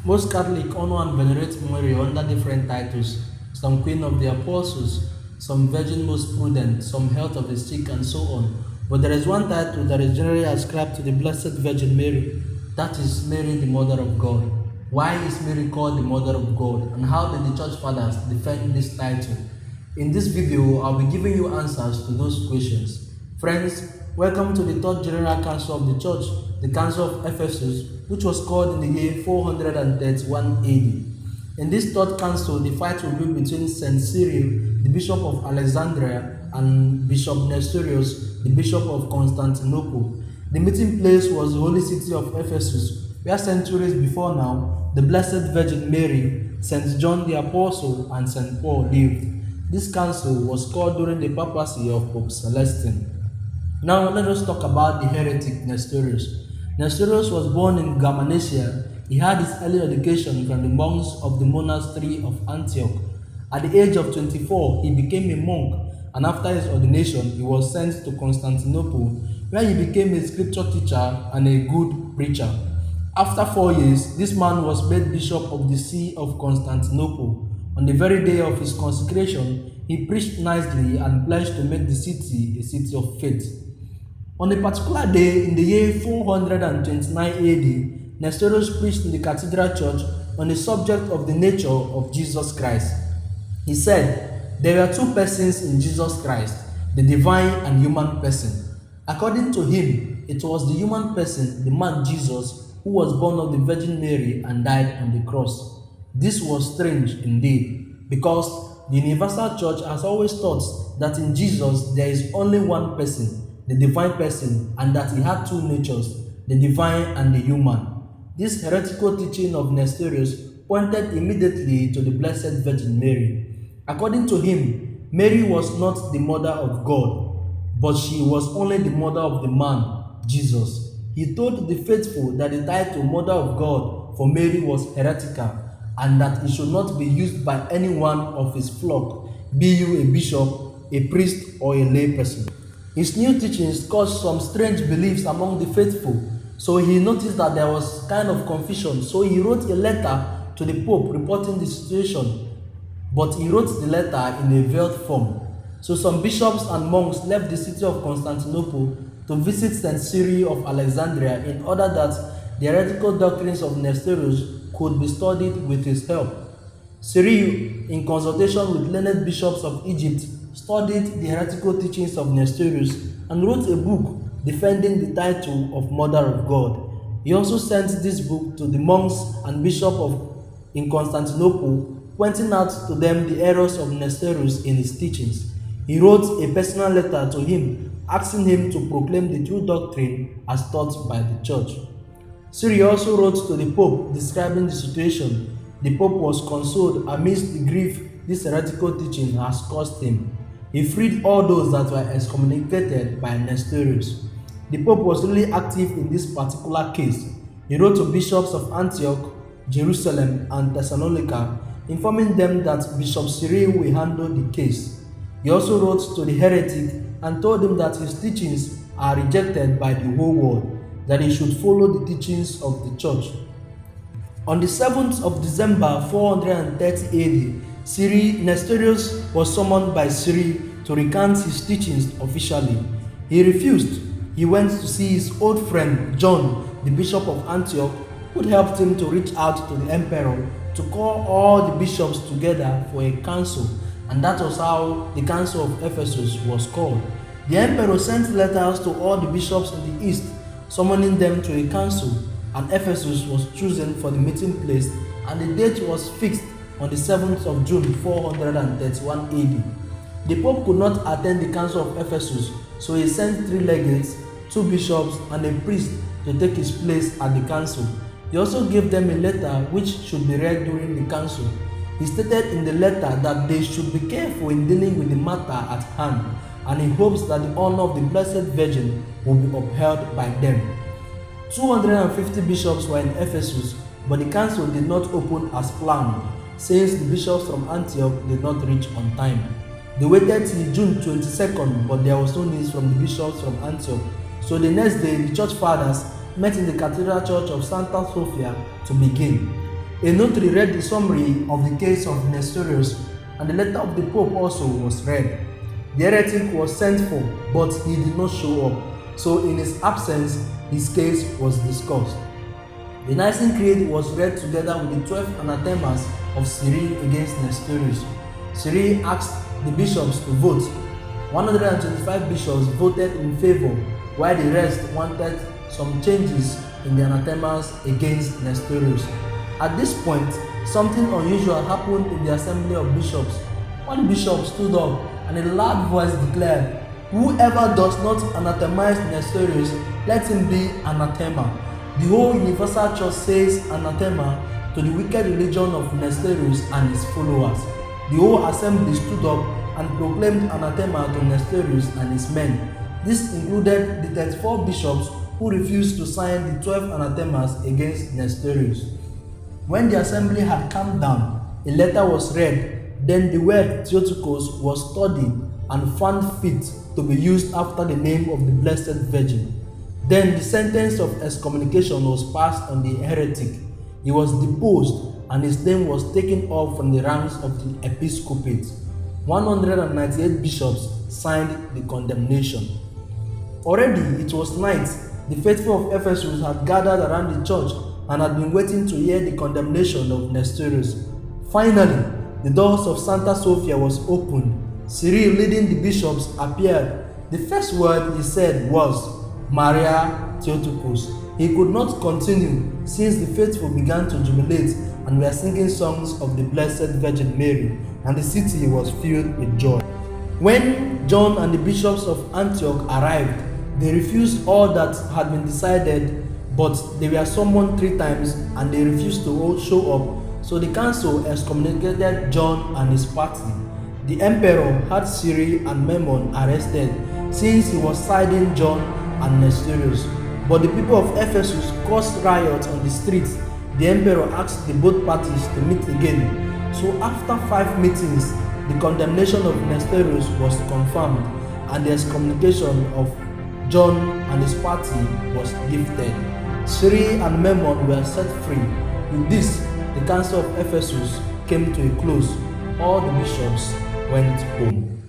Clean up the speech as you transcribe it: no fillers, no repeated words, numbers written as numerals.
Most Catholics honor and venerate Mary under different titles, some Queen of the Apostles, some Virgin Most Prudent, some Health of the Sick, and so on. But there is one title that is generally ascribed to the Blessed Virgin Mary, that is Mary, the Mother of God. Why is Mary called the Mother of God, and how did the Church Fathers defend this title? In this video, I'll be giving you answers to those questions. Friends, welcome to the Third General Council of the Church, the Council of Ephesus, which was called in the year 431 AD. In this third council, the fight will be between Saint Cyril, the Bishop of Alexandria, and Bishop Nestorius, the Bishop of Constantinople. The meeting place was the holy city of Ephesus, where centuries before now, the Blessed Virgin Mary, Saint John the Apostle, and Saint Paul lived. This council was called during the papacy of Pope Celestine. Now let us talk about the heretic Nestorius. Nestorius was born in Germanesia. He had his early education from the monks of the monastery of Antioch. At the age of 24, he became a monk, and after his ordination, he was sent to Constantinople, where he became a scripture teacher and a good preacher. After 4 years, this man was made bishop of the See of Constantinople. On the very day of his consecration, he preached nicely and pledged to make the city a city of faith. On a particular day in the year 429 AD, Nestorius preached in the Cathedral Church on the subject of the nature of Jesus Christ. He said, there were two persons in Jesus Christ, the divine and human person. According to him, it was the human person, the man Jesus, who was born of the Virgin Mary and died on the cross. This was strange indeed, because the Universal Church has always taught that in Jesus there is only one person, the divine person, and that he had two natures, the divine and the human. This heretical teaching of Nestorius pointed immediately to the Blessed Virgin Mary. According to him, Mary was not the mother of God, but she was only the mother of the man, Jesus. He told the faithful that the title Mother of God for Mary was heretical, and that it should not be used by any one of his flock, be you a bishop, a priest, or a lay person. His new teachings caused some strange beliefs among the faithful, so he noticed that there was kind of confusion. So he wrote a letter to the Pope reporting the situation, but he wrote the letter in a veiled form. So some bishops and monks left the city of Constantinople to visit St. Cyril of Alexandria in order that the heretical doctrines of Nestorius could be studied with his help. Cyril, in consultation with learned bishops of Egypt, studied the heretical teachings of Nestorius and wrote a book defending the title of Mother of God. He also sent this book to the monks and bishops in Constantinople, pointing out to them the errors of Nestorius in his teachings. He wrote a personal letter to him, asking him to proclaim the true doctrine as taught by the church. Cyril also wrote to the Pope describing the situation. The Pope was consoled amidst the grief this heretical teaching has caused him. He freed all those that were excommunicated by Nestorius. The Pope was really active in this particular case. He wrote to bishops of Antioch, Jerusalem, and Thessalonica, informing them that Bishop Cyril will handle the case. He also wrote to the heretic and told him that his teachings are rejected by the whole world, that he should follow the teachings of the church. On the 7th of December 430 AD, Nestorius was summoned by Cyril to recant his teachings officially. He refused. He went to see his old friend John, the Bishop of Antioch, who helped him to reach out to the emperor to call all the bishops together for a council, and that was how the Council of Ephesus was called. The emperor sent letters to all the bishops in the east, summoning them to a council, and Ephesus was chosen for the meeting place, and the date was fixed on the 7th of June 431 AD. The Pope could not attend the Council of Ephesus, so he sent 3 legates, 2 bishops, and a priest to take his place at the council. He also gave them a letter which should be read during the council. He stated in the letter that they should be careful in dealing with the matter at hand, and he hopes that the honor of the Blessed Virgin will be upheld by them. 250 bishops were in Ephesus, but the council did not open as planned, since the bishops from Antioch did not reach on time. They waited till June 22nd, but there was no news from the bishops from Antioch. So the next day, the church fathers met in the Cathedral Church of Santa Sophia to begin. A notary read the summary of the case of Nestorius, and the letter of the Pope also was read. The heretic was sent for, but he did not show up, so in his absence, his case was discussed. The Nicene Creed was read together with the 12 anathemas of Cyril against Nestorius. Cyril asked the bishops to vote. 125 bishops voted in favor, while the rest wanted some changes in the anathemas against Nestorius. At this point, something unusual happened in the assembly of bishops. One bishop stood up and in a loud voice declared, "Whoever does not anathemize Nestorius, let him be anathema." The whole universal church says anathema to the wicked religion of Nestorius and his followers. The whole assembly stood up and proclaimed anathema to Nestorius and his men. This included the 34 bishops who refused to sign the 12 anathemas against Nestorius. When the assembly had calmed down, a letter was read. Then the word Theotokos was studied and found fit to be used after the name of the Blessed Virgin. Then the sentence of excommunication was passed on the heretic. He was deposed and his name was taken off from the ranks of the episcopate. 198 bishops signed the condemnation. Already it was night. The faithful of Ephesus had gathered around the church and had been waiting to hear the condemnation of Nestorius. Finally, the doors of Santa Sophia was opened. Cyril, leading the bishops, appeared. The first word he said was, "Maria Theotokos." He could not continue since the faithful began to jubilate and were singing songs of the Blessed Virgin Mary, and the city was filled with joy. When John and the bishops of Antioch arrived, they refused all that had been decided, but they were summoned 3 times and they refused to show up, so the council excommunicated John and his party. The emperor had Cyril and Memnon arrested since he was siding John and Nestorius. But the people of Ephesus caused riots on the streets. The emperor asked the both parties to meet again. So after 5 meetings, the condemnation of Nestorius was confirmed and the excommunication of John and his party was lifted. Cyril and Memnon were set free. With this, the council of Ephesus came to a close. All the bishops went home.